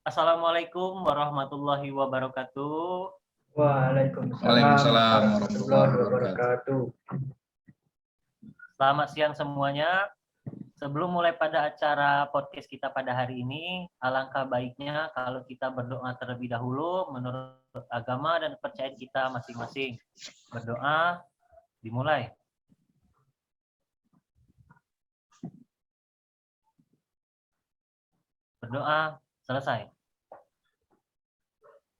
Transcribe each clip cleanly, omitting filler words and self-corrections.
Assalamualaikum warahmatullahi wabarakatuh. Waalaikumsalam Waalaikumsalam warahmatullahi warahmatullahi wabarakatuh. wabarakatuh. Selamat siang semuanya. Sebelum mulai pada acara podcast kita pada hari ini, alangkah baiknya kalau kita berdoa terlebih dahulu menurut agama dan kepercayaan kita masing-masing. Berdoa, dimulai. Berdoa, selesai.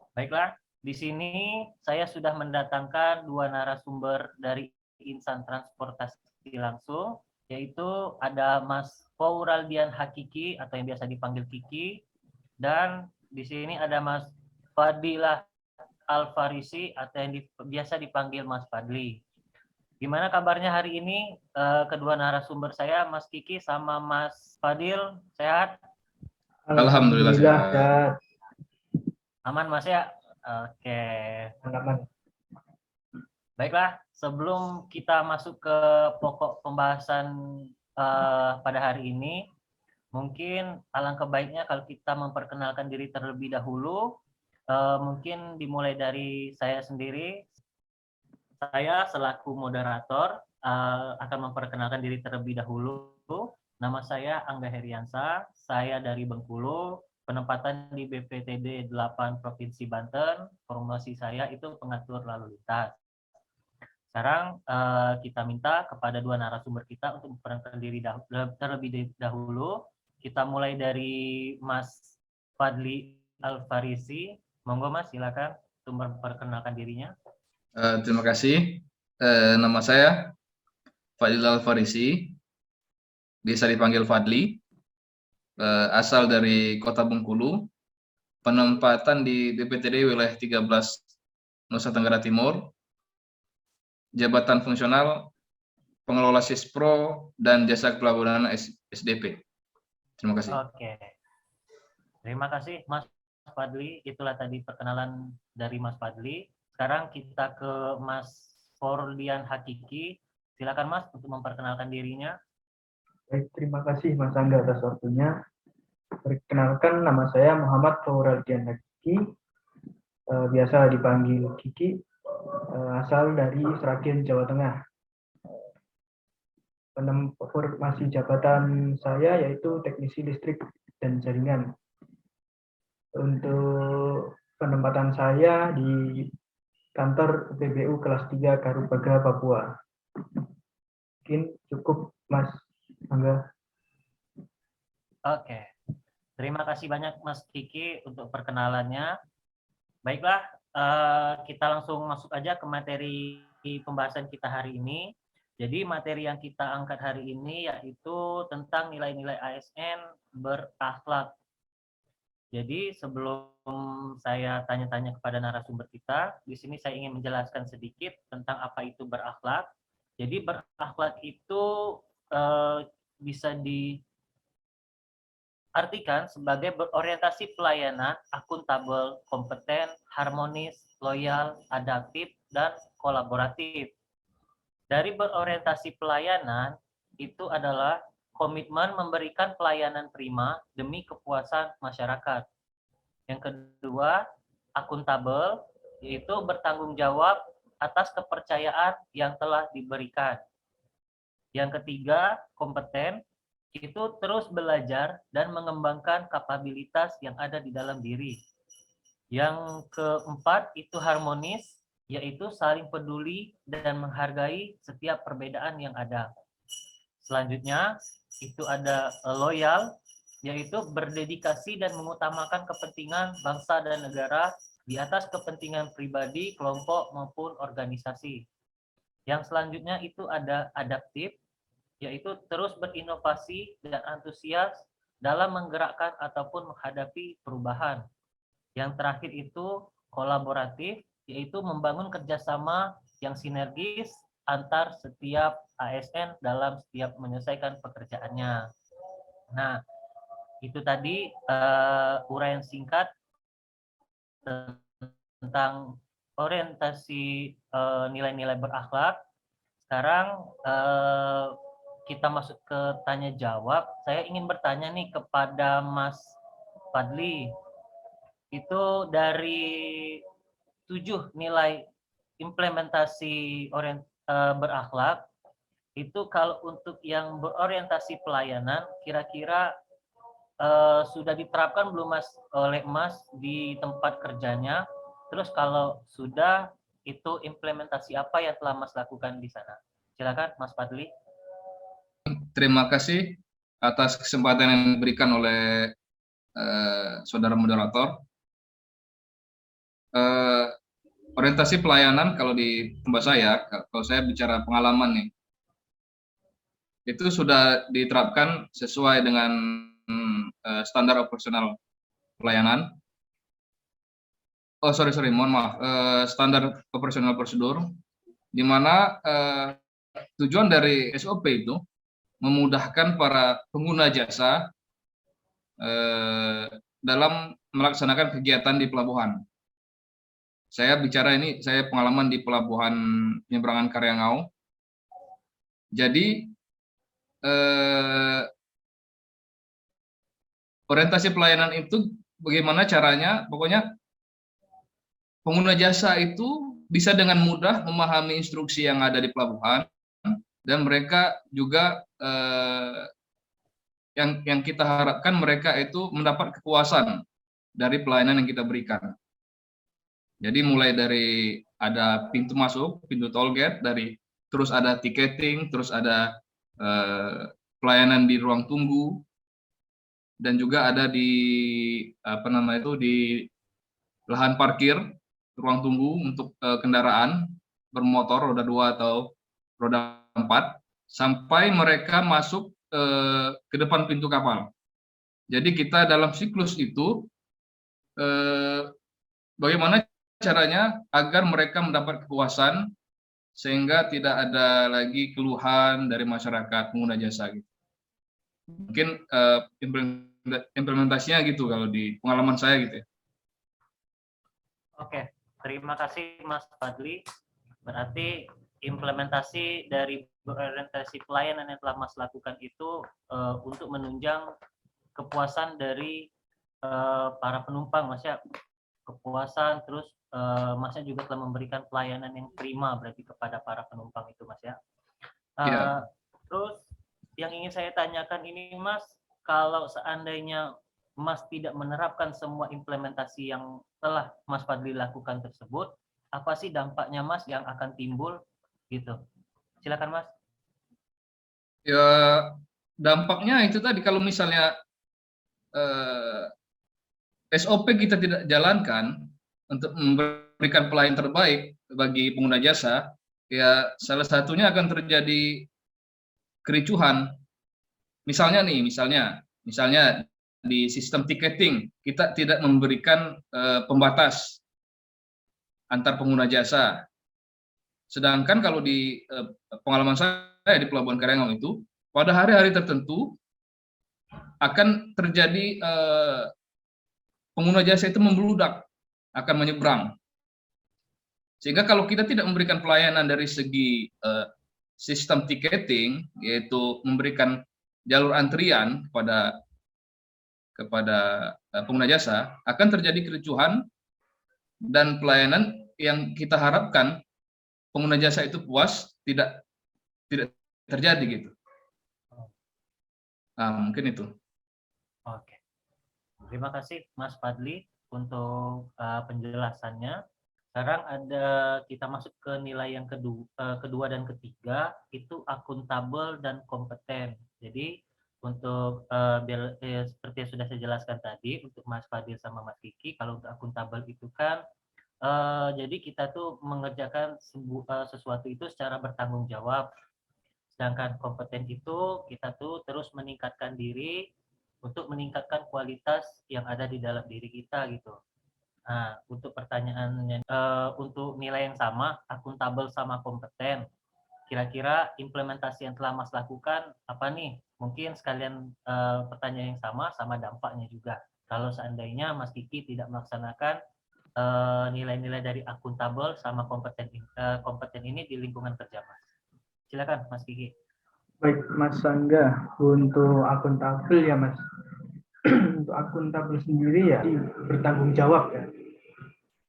Baiklah, di sini saya sudah mendatangkan dua narasumber dari Insan Transportasi langsung, yaitu ada Mas Fauraldian Hakiki atau yang biasa dipanggil Kiki, dan di sini ada Mas Fadilah Al-Farisi atau yang biasa dipanggil Mas Fadli. Gimana kabarnya hari ini kedua narasumber saya, Mas Kiki sama Mas Fadil, sehat? Alhamdulillah sehat. Aman Mas ya? Oke. Aman. Baiklah, sebelum kita masuk ke pokok pembahasan pada hari ini, mungkin alangkah baiknya kalau kita memperkenalkan diri terlebih dahulu. Mungkin dimulai dari saya sendiri. Saya selaku moderator akan memperkenalkan diri terlebih dahulu. Nama saya Angga Heriansa, saya dari Bengkulu, penempatan di BPTD 8 Provinsi Banten, formasi saya itu pengatur lalu lintas. Sekarang kita minta kepada dua narasumber kita untuk memperkenalkan diri terlebih dahulu. Kita mulai dari Mas Fadli Al-Farisi. Monggo Mas, silakan untuk memperkenalkan dirinya. Terima kasih. Nama saya Fadil Al-Farisi, biasa dipanggil Fadli, asal dari Kota Bengkulu, penempatan di BPTD wilayah 13 Nusa Tenggara Timur, jabatan fungsional pengelola Sispro dan jasa pelabuhan SDP. Terima kasih. Oke. Terima kasih Mas Fadli. Itulah tadi perkenalan dari Mas Fadli. Sekarang kita ke Mas Fauraldian Hakiki. Silakan Mas untuk memperkenalkan dirinya. Baik, terima kasih Mas Angga atas waktunya. Perkenalkan, nama saya Muhammad Fauraldian Hakiki, biasa dipanggil Kiki, asal dari Sragen, Jawa Tengah. Formasi jabatan saya yaitu teknisi listrik dan jaringan. Untuk penempatan saya di kantor PBU kelas 3 Karubaga, Papua. Mungkin cukup Mas Angga. Oke. Terima kasih banyak Mas Kiki untuk perkenalannya. Baiklah, kita langsung masuk aja ke materi pembahasan kita hari ini. Jadi materi yang kita angkat hari ini yaitu tentang nilai-nilai ASN berakhlak. Jadi sebelum saya tanya-tanya kepada narasumber kita, di sini saya ingin menjelaskan sedikit tentang apa itu berakhlak. Jadi berakhlak itu bisa diartikan sebagai berorientasi pelayanan, akuntabel, kompeten, harmonis, loyal, adaptif, dan kolaboratif. Dari berorientasi pelayanan itu adalah komitmen memberikan pelayanan prima demi kepuasan masyarakat. Yang kedua, akuntabel, yaitu bertanggung jawab atas kepercayaan yang telah diberikan. Yang ketiga, kompeten, itu terus belajar dan mengembangkan kapabilitas yang ada di dalam diri. Yang keempat, itu harmonis, yaitu saling peduli dan menghargai setiap perbedaan yang ada. Selanjutnya, itu ada loyal, yaitu berdedikasi dan mengutamakan kepentingan bangsa dan negara di atas kepentingan pribadi, kelompok, maupun organisasi. Yang selanjutnya itu ada adaptif, yaitu terus berinovasi dan antusias dalam menggerakkan ataupun menghadapi perubahan. Yang terakhir itu kolaboratif, yaitu membangun kerjasama yang sinergis antar setiap ASN dalam setiap menyelesaikan pekerjaannya. Nah, itu tadi uraian singkat tentang orientasi nilai-nilai berakhlak. Sekarang kita masuk ke tanya jawab. Saya ingin bertanya nih kepada Mas Fadli. itu dari 7 nilai implementasi berakhlak, itu kalau untuk yang berorientasi pelayanan, kira-kira sudah diterapkan belum Mas oleh Mas di tempat kerjanya? Terus kalau sudah, itu implementasi apa yang telah Mas lakukan di sana? Silakan Mas Fadli. Terima kasih atas kesempatan yang diberikan oleh saudara moderator. Orientasi pelayanan kalau di tempat saya, kalau saya bicara pengalaman nih, itu sudah diterapkan sesuai dengan standar operasional pelayanan. Oh sorry, mohon maaf, standar operasional prosedur, di mana tujuan dari SOP itu memudahkan para pengguna jasa dalam melaksanakan kegiatan di pelabuhan. Saya bicara ini, saya pengalaman di pelabuhan penyeberangan Karyangau. Jadi orientasi pelayanan itu bagaimana caranya? Pokoknya pengguna jasa itu bisa dengan mudah memahami instruksi yang ada di pelabuhan, dan mereka juga yang kita harapkan mereka itu mendapat kepuasan dari pelayanan yang kita berikan. Jadi mulai dari ada pintu masuk, pintu toll gate, terus ada tiketing, terus ada pelayanan di ruang tunggu, dan juga ada di di lahan parkir, ruang tunggu untuk kendaraan bermotor roda 2 atau roda 4, sampai mereka masuk ke depan pintu kapal. Jadi kita dalam siklus itu bagaimana caranya agar mereka mendapat kepuasan sehingga tidak ada lagi keluhan dari masyarakat pengguna jasa gitu. Mungkin implementasinya gitu kalau di pengalaman saya gitu ya. Oke, terima kasih Mas Fadli. Berarti implementasi dari orientasi pelayanan yang telah Mas lakukan itu untuk menunjang kepuasan dari para penumpang, Mas ya. Kepuasan, terus Masnya juga telah memberikan pelayanan yang prima berarti kepada para penumpang itu, Mas ya. Iya. Terus yang ingin saya tanyakan ini, Mas, kalau seandainya Mas tidak menerapkan semua implementasi yang telah Mas Fadli lakukan tersebut, apa sih dampaknya Mas yang akan timbul gitu? Silakan Mas. Ya, dampaknya itu tadi, kalau misalnya SOP kita tidak jalankan untuk memberikan pelayanan terbaik bagi pengguna jasa, ya salah satunya akan terjadi kericuhan. Misalnya di sistem tiketing kita tidak memberikan pembatas antar pengguna jasa. Sedangkan kalau di pengalaman saya di Pelabuhan Karyangau itu, pada hari-hari tertentu akan terjadi pengguna jasa itu membludak, akan menyeberang. Sehingga kalau kita tidak memberikan pelayanan dari segi sistem tiketing, yaitu memberikan jalur antrian kepada pengguna jasa, akan terjadi kericuhan, dan pelayanan yang kita harapkan pengguna jasa itu puas tidak terjadi gitu. Nah, mungkin itu. Oke. Terima kasih Mas Fadli untuk penjelasannya. Sekarang kita masuk ke nilai yang kedua dan ketiga, itu akuntabel dan kompeten. Jadi untuk seperti yang sudah saya jelaskan tadi untuk Mas Fadil sama Mas Kiki, kalau untuk akuntabel itu kan jadi kita tuh mengerjakan sesuatu itu secara bertanggung jawab. Sedangkan kompeten itu kita tuh terus meningkatkan diri untuk meningkatkan kualitas yang ada di dalam diri kita gitu. Nah, untuk pertanyaannya, untuk nilai yang sama, akuntabel sama kompeten, kira-kira implementasi yang telah Mas lakukan apa nih? Mungkin sekalian pertanyaan yang sama dampaknya juga. Kalau seandainya Mas Kiki tidak melaksanakan nilai-nilai dari akuntabel sama kompeten ini di lingkungan kerja Mas. Silakan Mas Kiki. Baik Mas Angga, untuk akuntabel ya Mas. untuk akuntabel sendiri ya bertanggung jawab ya.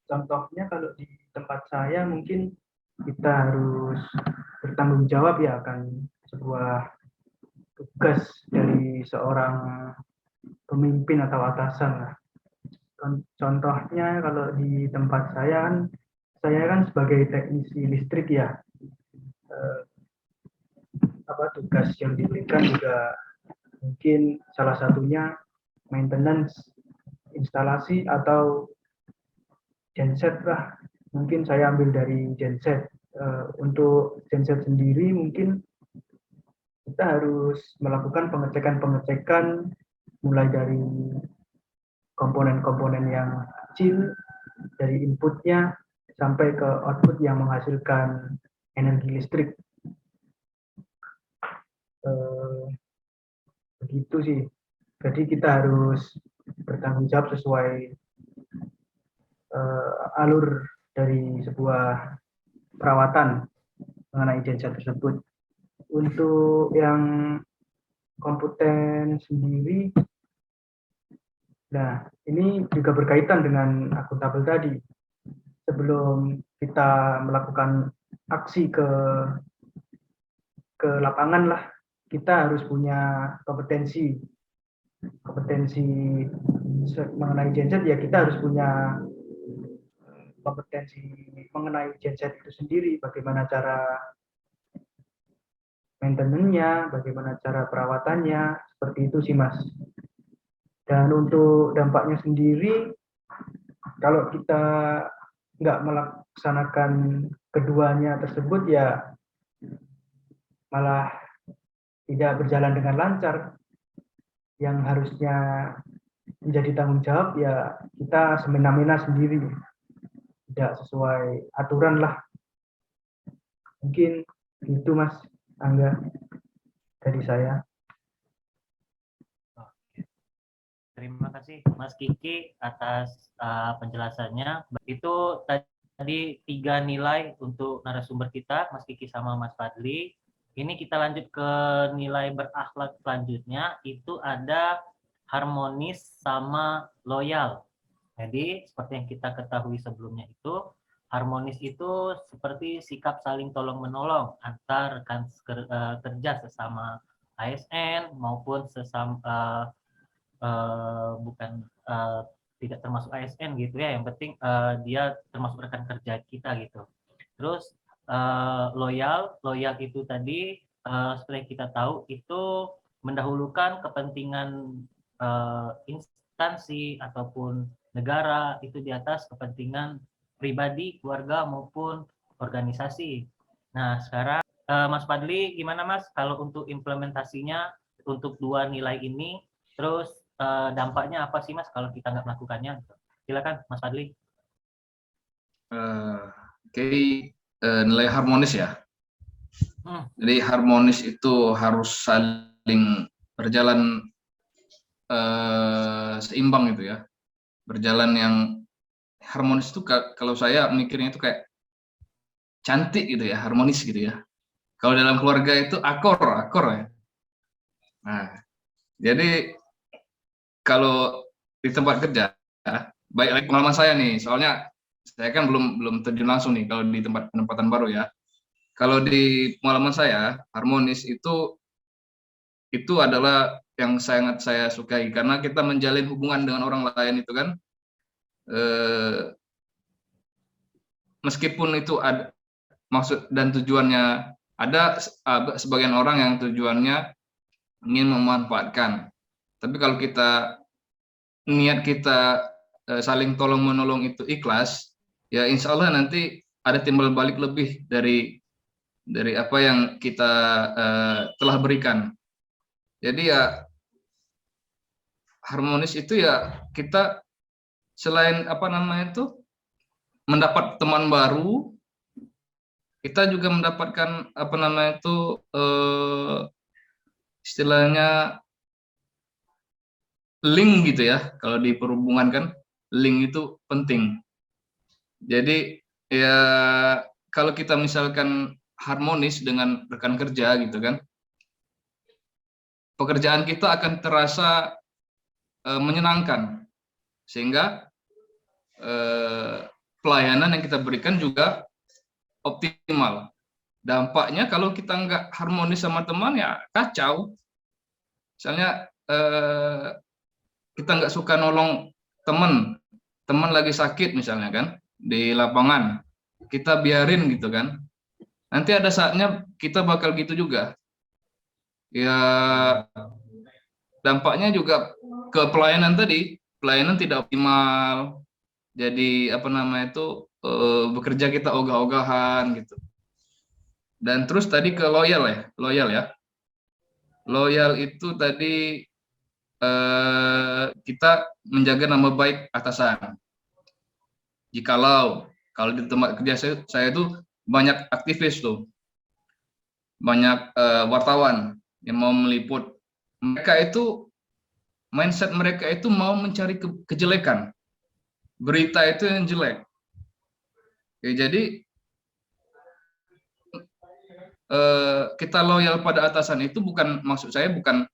Contohnya kalau di tempat saya mungkin kita harus bertanggung jawab ya akan sebuah tugas dari seorang pemimpin atau atasan lah. Contohnya kalau di tempat saya kan sebagai teknisi listrik ya, tugas yang diberikan juga mungkin salah satunya maintenance instalasi atau genset lah. Mungkin saya ambil dari genset. Untuk genset sendiri mungkin kita harus melakukan pengecekan mulai dari komponen-komponen yang kecil, dari inputnya sampai ke output yang menghasilkan energi listrik. Begitu sih. Jadi kita harus bertanggung jawab sesuai alur dari sebuah perawatan mengenai genset tersebut. Untuk yang kompeten sendiri, nah ini juga berkaitan dengan akuntabel tadi. Sebelum kita melakukan aksi ke lapangan lah, kita harus punya kompetensi mengenai genset ya, kita harus punya kompetensi mengenai genset itu sendiri, bagaimana cara maintenance-nya, bagaimana cara perawatannya, seperti itu sih Mas. Dan untuk dampaknya sendiri, kalau kita nggak melaksanakan keduanya tersebut ya malah tidak berjalan dengan lancar. Yang harusnya menjadi tanggung jawab ya kita semena-mena sendiri, tidak sesuai aturan lah. Mungkin itu Mas Angga dari saya. Terima kasih Mas Kiki atas penjelasannya. Itu tadi 3 nilai untuk narasumber kita, Mas Kiki sama Mas Fadli. Ini kita lanjut ke nilai berakhlak selanjutnya, itu ada harmonis sama loyal. Jadi seperti yang kita ketahui sebelumnya itu, harmonis itu seperti sikap saling tolong-menolong antar rekan kerja sesama ASN maupun sesama tidak termasuk ASN gitu ya, yang penting dia termasuk rekan kerja kita gitu. Terus loyal itu tadi seperti kita tahu itu mendahulukan kepentingan instansi ataupun negara itu di atas kepentingan pribadi, keluarga maupun organisasi. Nah sekarang Mas Fadli gimana Mas kalau untuk implementasinya untuk 2 nilai ini, terus dampaknya apa sih Mas kalau kita nggak melakukannya? Silakan Mas Fadli. Nilai harmonis ya. Jadi harmonis itu harus saling berjalan seimbang gitu ya. Berjalan yang harmonis itu kalau saya mikirnya itu kayak cantik gitu ya, harmonis gitu ya. Kalau dalam keluarga itu akor ya. Nah, jadi kalau di tempat kerja, baik lagi pengalaman saya nih, soalnya saya kan belum terjun langsung nih kalau di tempat penempatan baru ya. Kalau di pengalaman saya, harmonis itu adalah yang sangat saya sukai karena kita menjalin hubungan dengan orang lain itu kan, meskipun itu ada maksud dan tujuannya, ada sebagian orang yang tujuannya ingin memanfaatkan. Tapi kalau niat kita saling tolong menolong itu ikhlas, ya insya Allah nanti ada timbal balik lebih dari apa yang kita telah berikan. Jadi ya harmonis itu ya kita selain mendapat teman baru, kita juga mendapatkan istilahnya link gitu ya. Kalau di perhubungan kan link itu penting. Jadi ya kalau kita misalkan harmonis dengan rekan kerja gitu kan, pekerjaan kita akan terasa menyenangkan, sehingga pelayanan yang kita berikan juga optimal. Dampaknya kalau kita nggak harmonis sama teman ya kacau. Misalnya kita nggak suka nolong teman lagi sakit misalnya kan di lapangan, kita biarin gitu kan. Nanti ada saatnya kita bakal gitu juga. Ya dampaknya juga ke pelayanan tadi, pelayanan tidak optimal. Jadi apa namanya itu bekerja kita ogah-ogahan gitu. Dan terus tadi ke loyal ya. Loyal itu tadi kita menjaga nama baik atasan. Kalau di tempat kerja saya itu banyak aktivis tuh, banyak wartawan yang mau meliput. Mereka itu mindset mereka itu mau mencari kejelekan, berita itu yang jelek. Oke, jadi kita loyal pada atasan itu bukan, maksud saya bukan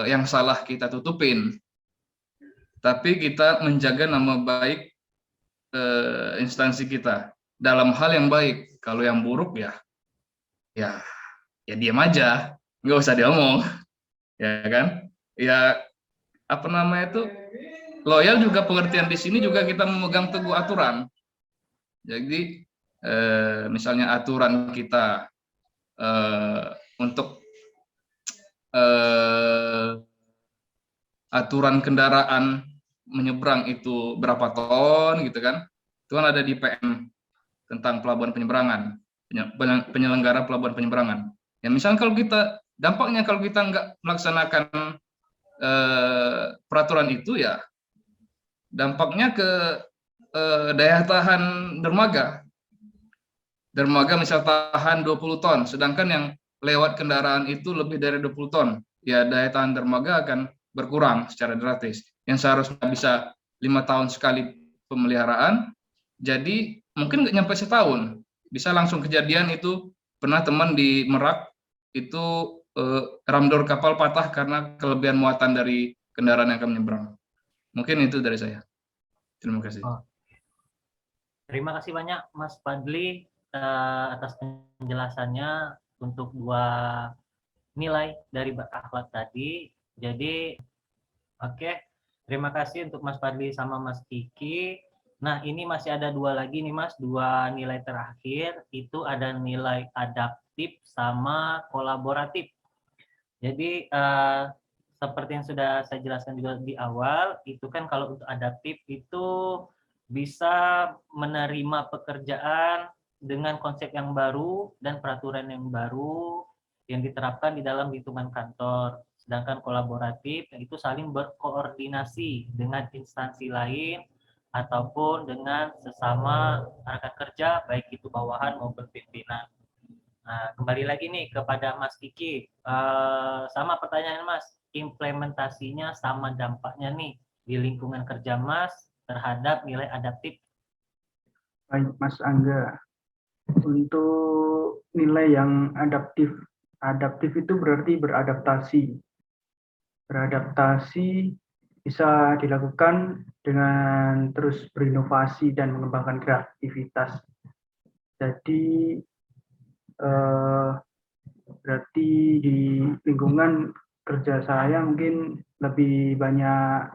yang salah kita tutupin, tapi kita menjaga nama baik instansi kita dalam hal yang baik. Kalau yang buruk ya diam aja, nggak usah diomong, ya kan? Ya apa namanya itu, loyal juga pengertian di sini juga kita memegang teguh aturan. Jadi misalnya aturan kita untuk aturan kendaraan menyeberang itu berapa ton gitu kan, itu kan ada di PM tentang pelabuhan penyeberangan, penyelenggara pelabuhan penyeberangan. Ya misalnya kalau kita, dampaknya kalau kita nggak melaksanakan peraturan itu ya dampaknya ke daya tahan dermaga misal tahan 20 ton, sedangkan yang lewat kendaraan itu lebih dari 20 ton, ya daya tahan dermaga akan berkurang secara drastis. Yang seharusnya bisa 5 tahun sekali pemeliharaan, jadi mungkin nggak nyampe setahun, bisa langsung kejadian. Itu pernah teman di Merak itu ramdor kapal patah karena kelebihan muatan dari kendaraan yang akan menyeberang. Mungkin itu dari saya. Terima kasih. Terima kasih banyak Mas Fadli atas penjelasannya untuk 2 nilai dari berakhlak tadi. Jadi terima kasih untuk Mas Fadli sama Mas Kiki. Nah, ini masih ada 2 lagi nih Mas, 2 nilai terakhir. Itu ada nilai adaptif sama kolaboratif. Jadi seperti yang sudah saya jelaskan juga di awal, itu kan kalau untuk adaptif itu bisa menerima pekerjaan dengan konsep yang baru dan peraturan yang baru yang diterapkan di dalam lingkungan kantor. Sedangkan kolaboratif itu saling berkoordinasi dengan instansi lain ataupun dengan sesama rekan kerja, baik itu bawahan maupun pimpinan. Nah, kembali lagi nih kepada Mas Kiki. Sama pertanyaan Mas, implementasinya sama dampaknya nih di lingkungan kerja Mas terhadap nilai adaptif. Baik, Mas Angga. Untuk nilai yang adaptif itu berarti beradaptasi. Beradaptasi bisa dilakukan dengan terus berinovasi dan mengembangkan kreativitas. Jadi berarti di lingkungan kerja saya mungkin lebih banyak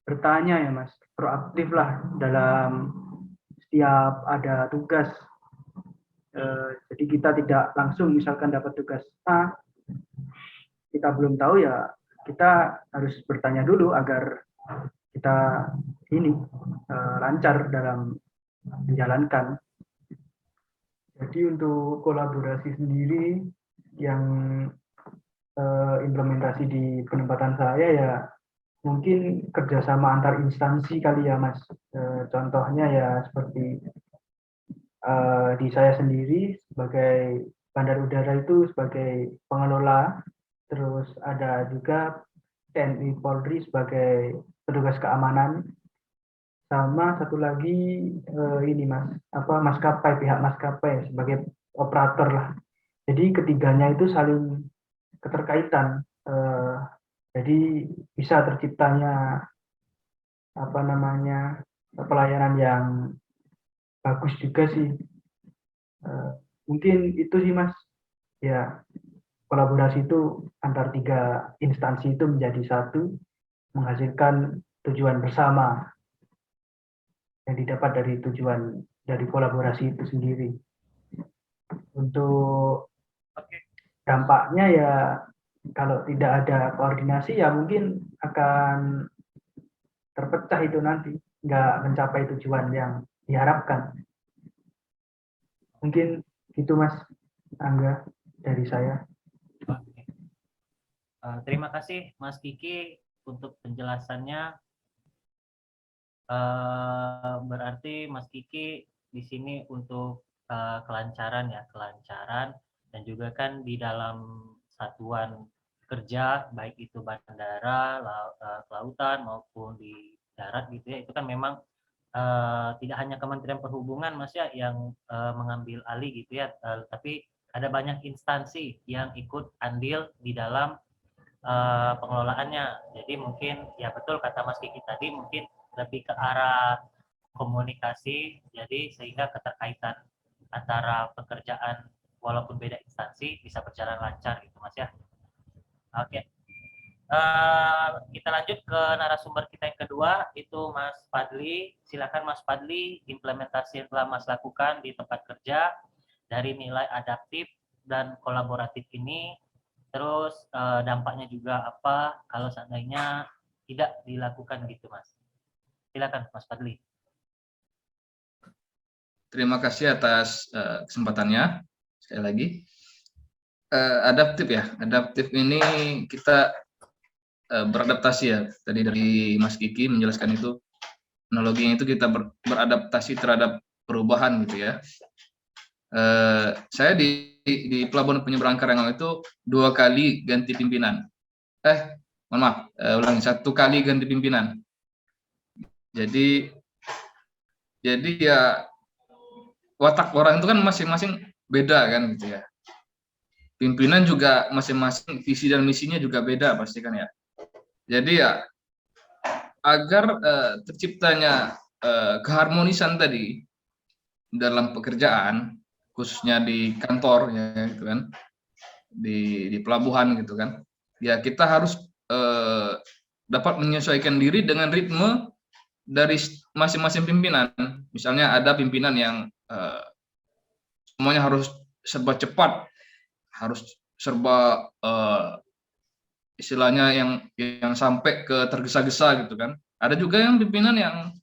bertanya ya Mas, proaktif lah dalam setiap ada tugas. Jadi kita tidak langsung misalkan dapat tugas A, kita belum tahu ya kita harus bertanya dulu agar kita ini lancar dalam menjalankan. Jadi untuk kolaborasi sendiri yang implementasi di penempatan saya ya mungkin kerjasama antar instansi kali ya Mas. Contohnya ya seperti di saya sendiri sebagai bandar udara itu sebagai pengelola, terus ada juga TNI Polri sebagai petugas keamanan, sama satu lagi ini Mas, maskapai, pihak maskapai sebagai operator lah. Jadi ketiganya itu saling keterkaitan Jadi bisa terciptanya apa namanya pelayanan yang bagus juga sih. Mungkin itu sih Mas. Ya, kolaborasi itu antar tiga instansi itu menjadi satu, menghasilkan tujuan bersama yang didapat dari tujuan dari kolaborasi itu sendiri. Untuk Oke. dampaknya ya, kalau tidak ada koordinasi ya mungkin akan terpecah itu nanti, nggak mencapai tujuan yang diharapkan. Mungkin itu Mas Angga dari saya. Oke. Terima kasih Mas Kiki untuk penjelasannya. Berarti Mas Kiki di sini untuk kelancaran ya, kelancaran, dan juga kan di dalam satuan kerja baik itu bandara, kelautan maupun di darat gitu ya, itu kan memang tidak hanya Kementerian Perhubungan Mas ya yang mengambil alih gitu ya, tapi ada banyak instansi yang ikut andil di dalam pengelolaannya. Jadi mungkin ya betul kata Mas Kiki tadi, mungkin lebih ke arah komunikasi, jadi sehingga keterkaitan antara pekerjaan walaupun beda instansi bisa berjalan lancar gitu Mas ya. Oke. Kita lanjut ke narasumber kita yang kedua, itu Mas Fadli. Silakan Mas Fadli, implementasi yang telah Mas lakukan di tempat kerja dari nilai adaptif dan kolaboratif ini, terus dampaknya juga apa kalau seandainya tidak dilakukan gitu Mas. Silakan Mas Fadli. Terima kasih atas kesempatannya. Sekali lagi, adaptif ya. Adaptif ini kita beradaptasi ya. Tadi dari Mas Kiki menjelaskan itu, analoginya itu kita beradaptasi terhadap perubahan gitu ya. Saya di Pelabuhan Penyeberangan Karangawa itu 2 kali ganti pimpinan. Mohon maaf, ulangi, 1 kali ganti pimpinan. Jadi ya watak orang itu kan masing-masing beda kan gitu ya. Pimpinan juga masing-masing visi dan misinya juga beda pasti kan ya. Jadi ya agar terciptanya keharmonisan tadi dalam pekerjaan, khususnya di kantor ya gitu kan, di pelabuhan gitu kan. Ya kita harus dapat menyesuaikan diri dengan ritme dari masing-masing pimpinan. Misalnya ada pimpinan yang semuanya harus serba cepat, harus serba istilahnya yang sampai ke tergesa-gesa gitu kan. Ada juga yang pimpinan yang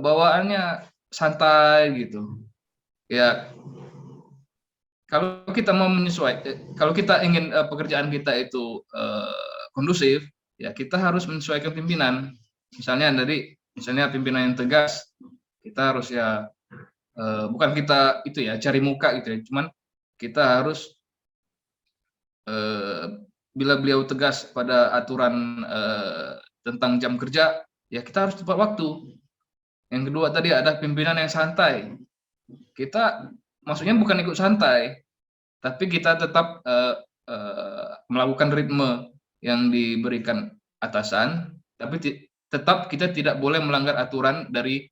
bawaannya santai gitu. Ya kalau kita mau menyesuaikan, kalau kita ingin pekerjaan kita itu kondusif, ya kita harus menyesuaikan pimpinan. Misalnya pimpinan yang tegas, kita harus ya bukan kita itu ya cari muka gitu ya, cuman kita harus bila beliau tegas pada aturan tentang jam kerja, ya kita harus tepat waktu. Yang kedua tadi ada pimpinan yang santai. Kita maksudnya bukan ikut santai, tapi kita tetap melakukan ritme yang diberikan atasan, tapi tetap kita tidak boleh melanggar aturan dari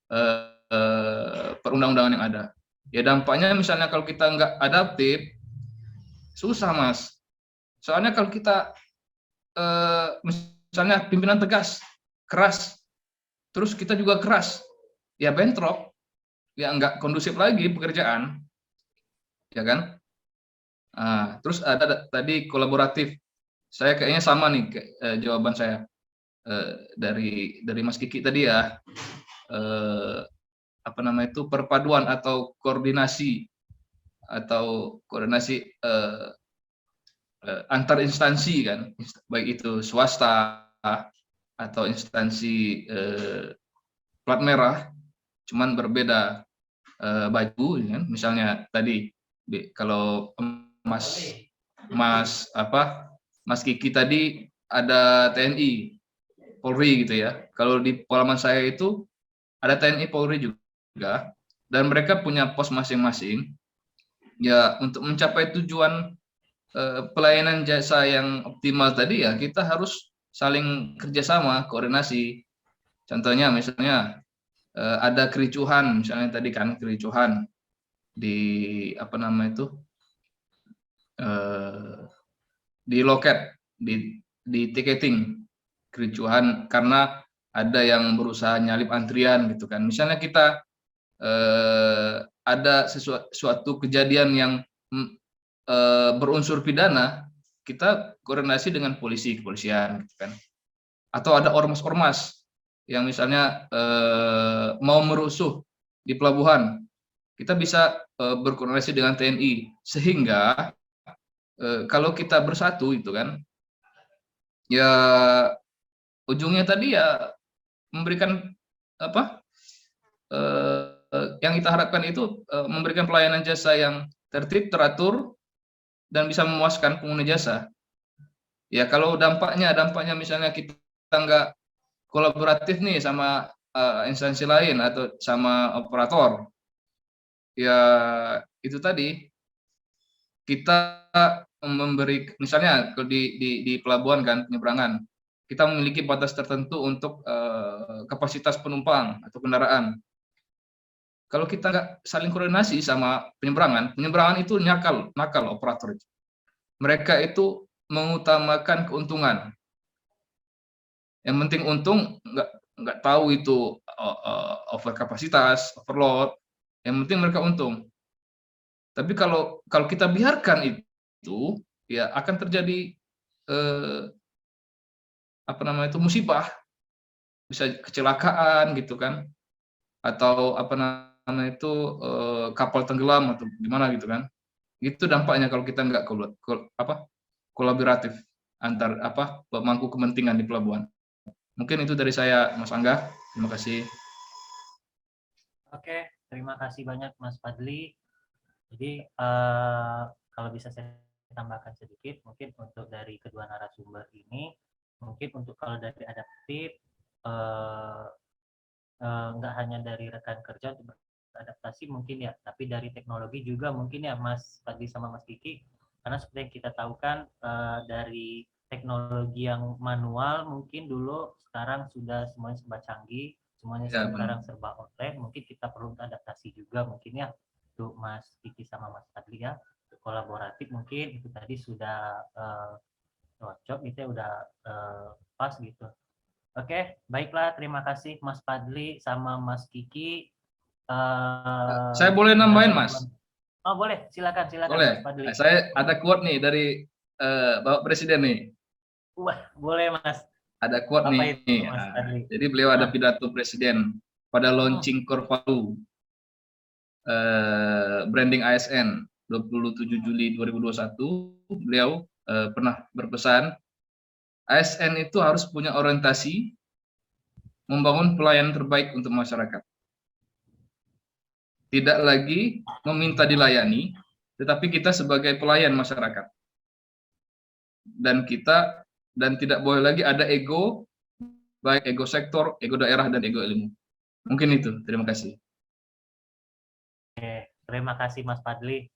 perundang-undangan yang ada. Ya dampaknya misalnya kalau kita nggak adaptif, susah Mas. Soalnya kalau kita misalnya pimpinan tegas, keras, terus kita juga keras, ya bentrok, ya nggak kondusif lagi pekerjaan, ya kan? Terus ada tadi kolaboratif, saya kayaknya sama nih jawaban saya dari Mas Kiki tadi ya, apa namanya itu perpaduan atau koordinasi antar instansi kan, baik itu swasta atau instansi plat merah, cuman berbeda baju, kan? Misalnya tadi kalau Mas Kiki tadi ada TNI, Polri gitu ya. Kalau di pengalaman saya itu ada TNI, Polri juga, dan mereka punya pos masing-masing. Ya untuk mencapai tujuan pelayanan jasa yang optimal tadi ya kita harus saling kerjasama, koordinasi. Contohnya misalnya ada kericuhan, misalnya tadi kan kericuhan di apa nama itu di loket, di tiketing, kericuhan karena ada yang berusaha nyalip antrian gitu kan. Misalnya kita ada suatu kejadian yang berunsur pidana, kita koordinasi dengan kepolisian gitu kan. Atau ada ormas-ormas yang misalnya mau merusuh di pelabuhan, kita bisa berkoordinasi dengan TNI, sehingga kalau kita bersatu itu kan, ya ujungnya tadi ya memberikan apa yang kita harapkan itu memberikan pelayanan jasa yang tertib, teratur, dan bisa memuaskan pengguna jasa. Ya kalau dampaknya misalnya kita nggak kolaboratif nih sama instansi lain atau sama operator, ya itu tadi kita memberi, misalnya di pelabuhan kan penyeberangan, kita memiliki batas tertentu untuk kapasitas penumpang atau kendaraan. Kalau kita nggak saling koordinasi sama penyeberangan itu nakal operator itu. Mereka itu mengutamakan keuntungan. Yang penting untung, nggak tahu itu over kapasitas, overload. Yang penting mereka untung. Tapi kalau kita biarkan itu, ya akan terjadi musibah, bisa kecelakaan gitu kan, atau kapal tenggelam atau gimana gitu kan. Itu dampaknya kalau kita nggak kolaboratif antar pemangku kepentingan di pelabuhan. Mungkin itu dari saya, Mas Angga. Terima kasih. Oke, terima kasih banyak Mas Fadli. Jadi kalau bisa saya tambahkan sedikit, mungkin untuk dari kedua narasumber ini, mungkin untuk kalau dari adaptif, nggak hanya dari rekan kerja untuk beradaptasi mungkin ya, tapi dari teknologi juga mungkin ya Mas Fadli sama Mas Kiki, karena seperti yang kita tahu kan dari teknologi yang manual mungkin dulu, sekarang sudah semuanya serba canggih, semuanya Ya, sekarang serba online, mungkin kita perlu adaptasi juga mungkin ya untuk Mas Kiki sama Mas Fadli ya, kolaboratif mungkin itu tadi sudah cocok gitu ya, udah pas gitu. Oke, baiklah, terima kasih Mas Fadli sama Mas Kiki. saya boleh nambahin, Mas? Oh boleh, silakan Boleh. Mas Fadli. Saya ada quote nih dari Bapak Presiden nih. Wah, boleh Mas. Ada quote Apa nih. itu, Mas Fadli? Jadi beliau ada pidato Presiden pada launching Korpalu branding ASN 27 Juli 2021. Beliau pernah berpesan, ASN itu harus punya orientasi membangun pelayanan terbaik untuk masyarakat. Tidak lagi meminta dilayani, tetapi kita sebagai pelayan masyarakat. Dan tidak boleh lagi ada ego, baik ego sektor, ego daerah, dan ego ilmu. Mungkin itu. Terima kasih. Oke, terima kasih Mas Fadli.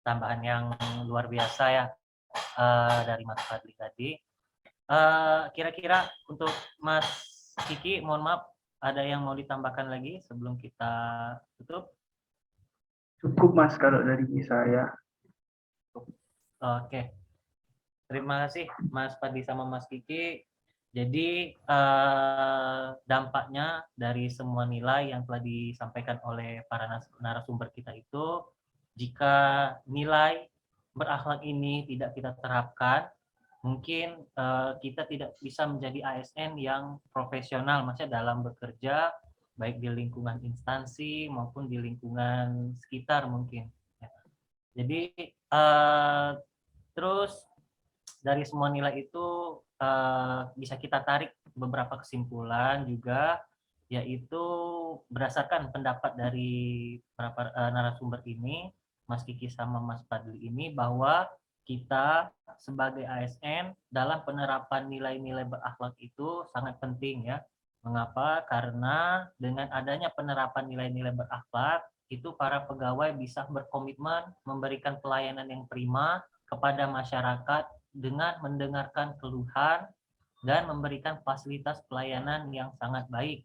Tambahan yang luar biasa ya dari Mas Fadli tadi. Kira-kira untuk Mas Kiki, mohon maaf, ada yang mau ditambahkan lagi sebelum kita tutup? Cukup Mas kalau dari saya. Oke, terima kasih Mas Fadli sama Mas Kiki. Jadi dampaknya dari semua nilai yang telah disampaikan oleh para narasumber kita itu, jika nilai berakhlak ini tidak kita terapkan, mungkin kita tidak bisa menjadi ASN yang profesional, maksudnya dalam bekerja, baik di lingkungan instansi maupun di lingkungan sekitar mungkin. Jadi terus dari semua nilai itu bisa kita tarik beberapa kesimpulan juga, yaitu berdasarkan pendapat dari para narasumber ini, Mas Kiki sama Mas Fadli ini, bahwa kita sebagai ASN dalam penerapan nilai-nilai berakhlak itu sangat penting ya. Mengapa? Karena dengan adanya penerapan nilai-nilai berakhlak, itu para pegawai bisa berkomitmen memberikan pelayanan yang prima kepada masyarakat dengan mendengarkan keluhan dan memberikan fasilitas pelayanan yang sangat baik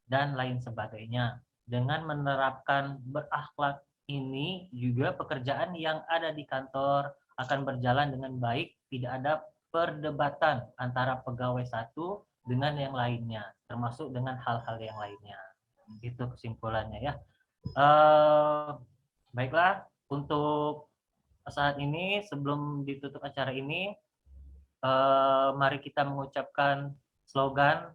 dan lain sebagainya. Dengan menerapkan berakhlak ini juga pekerjaan yang ada di kantor akan berjalan dengan baik, tidak ada perdebatan antara pegawai satu dengan yang lainnya, termasuk dengan hal-hal yang lainnya. Itu kesimpulannya ya. Baiklah, untuk saat ini sebelum ditutup acara ini, mari kita mengucapkan slogan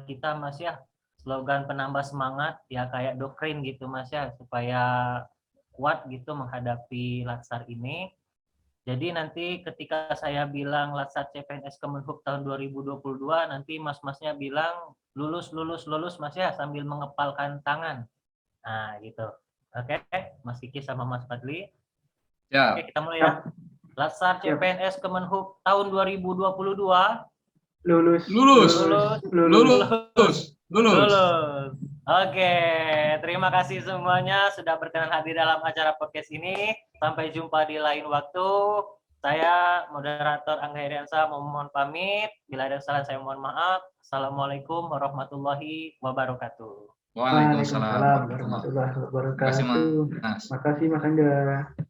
kita Mas ya, slogan penambah semangat ya, kayak doktrin gitu Mas ya, supaya kuat gitu menghadapi Latsar ini. Jadi nanti ketika saya bilang Latsar CPNS Kemenhub tahun 2022, nanti mas-masnya bilang lulus Mas ya, sambil mengepalkan tangan. Nah gitu. Oke, Mas Kiki sama Mas Fadli. Ya. Oke, kita mulai ya. Latsar CPNS Kemenhub tahun 2022. Lulus. Oke, terima kasih semuanya sudah berkenan hadir dalam acara podcast ini. Sampai jumpa di lain waktu. Saya moderator Angga Heriansa mohon pamit. Bila ada salah saya mohon maaf. Assalamualaikum warahmatullahi wabarakatuh. Waalaikumsalam warahmatullahi warahmatullahi wabarakatuh. Mas. Makasih Mas Angga.